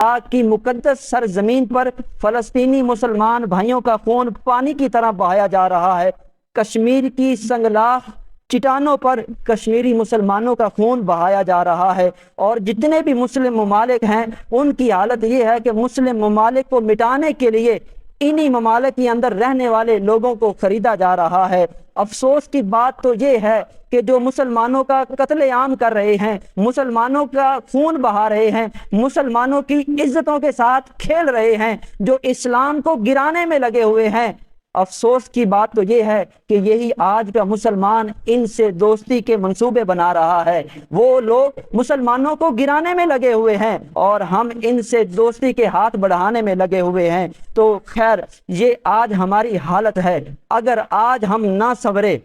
پاک کی مقدس سرزمین پر فلسطینی مسلمان بھائیوں کا خون پانی کی طرح بہایا جا رہا ہے۔ کشمیر کی سنگلاخ چٹانوں پر کشمیری مسلمانوں کا خون بہایا جا رہا ہے، اور جتنے بھی مسلم ممالک ہیں ان کی حالت یہ ہے کہ مسلم ممالک کو مٹانے کے لیے انہی ممالک کے اندر رہنے والے لوگوں کو خریدا جا رہا ہے۔ افسوس کی بات تو یہ ہے کہ جو مسلمانوں کا قتل عام کر رہے ہیں، مسلمانوں کا خون بہا رہے ہیں، مسلمانوں کی عزتوں کے ساتھ کھیل رہے ہیں، جو اسلام کو گرانے میں لگے ہوئے ہیں، افسوس کی بات تو یہ ہے کہ یہی آج کا مسلمان ان سے دوستی کے منصوبے بنا رہا ہے۔ وہ لوگ مسلمانوں کو گرانے میں لگے ہوئے ہیں اور ہم ان سے دوستی کے ہاتھ بڑھانے میں لگے ہوئے ہیں۔ تو خیر، یہ آج ہماری حالت ہے۔ اگر آج ہم نہ صبرے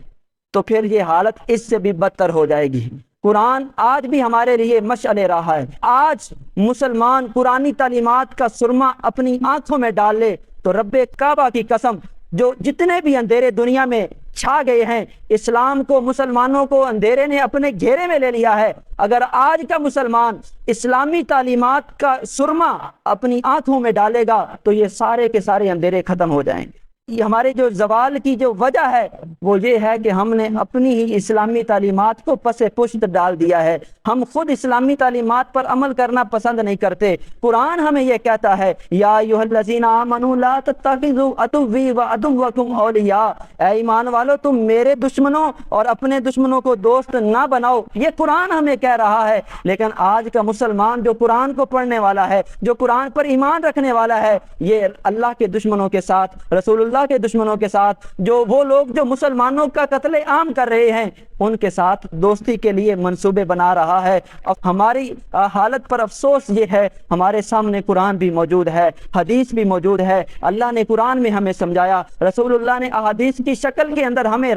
تو پھر یہ حالت اس سے بھی بدتر ہو جائے گی۔ قرآن آج بھی ہمارے لیے مشعل راہ ہے۔ آج مسلمان قرآنی تعلیمات کا سرما اپنی آنکھوں میں ڈال لے تو رب کعبہ کی قسم، جو جتنے بھی اندھیرے دنیا میں چھا گئے ہیں، اسلام کو، مسلمانوں کو اندھیرے نے اپنے گھیرے میں لے لیا ہے۔ اگر آج کا مسلمان اسلامی تعلیمات کا سرما اپنی آنکھوں میں ڈالے گا تو یہ سارے کے سارے اندھیرے ختم ہو جائیں گے۔ یہ ہمارے جو زوال کی جو وجہ ہے وہ یہ ہے کہ ہم نے اپنی ہی اسلامی تعلیمات کو پس پشت ڈال دیا ہے۔ ہم خود اسلامی تعلیمات پر عمل کرنا پسند نہیں کرتے۔ قرآن ہمیں یہ کہتا ہے، یا ایھا الذین آمنوا لا تتخذوا عدوی وعدوکم اولیاء، اے ایمان والو تم میرے دشمنوں اور اپنے دشمنوں کو دوست نہ بناؤ۔ یہ قرآن ہمیں کہہ رہا ہے، لیکن آج کا مسلمان جو قرآن کو پڑھنے والا ہے، جو قرآن پر ایمان رکھنے والا ہے، یہ اللہ کے دشمنوں کے ساتھ، رسول اللہ کے دشمنوں کے ساتھ، جو وہ لوگ جو مسلمانوں کا قتل عام کر رہے ہیں ان کے ساتھ دوستی کے لیے منصوبے بنا رہا ہے۔ اب ہماری حالت پر افسوس یہ ہے، ہمارے سامنے قرآن بھی موجود ہے، حدیث بھی موجود ہے۔ اللہ نے قرآن میں ہمیں سمجھایا، رسول اللہ نے احادیث کی شکل کے اندر ہمیں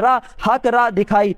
حق راہ دکھائی،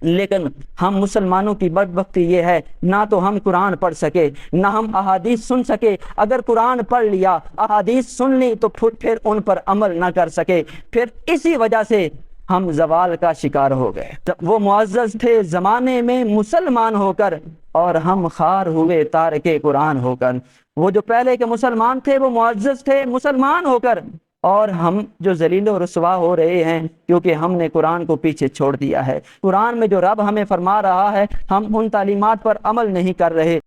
لیکن ہم مسلمانوں کی بدبختی یہ ہے، نہ تو ہم قرآن پڑھ سکے، نہ ہم احادیث سن سکے۔ اگر قرآن پڑھ لیا، احادیث سن لی تو پھر ان پر عمل نہ کر سکے۔ پھر اسی وجہ سے ہم زوال کا شکار ہو گئے۔ وہ معزز تھے زمانے میں مسلمان ہو کر، اور ہم خوار ہوئے تارک قرآن ہو کر۔ وہ جو پہلے کے مسلمان تھے وہ معزز تھے مسلمان ہو کر، اور ہم جو ذلیل و رسوا ہو رہے ہیں کیونکہ ہم نے قرآن کو پیچھے چھوڑ دیا ہے۔ قرآن میں جو رب ہمیں فرما رہا ہے ہم ان تعلیمات پر عمل نہیں کر رہے۔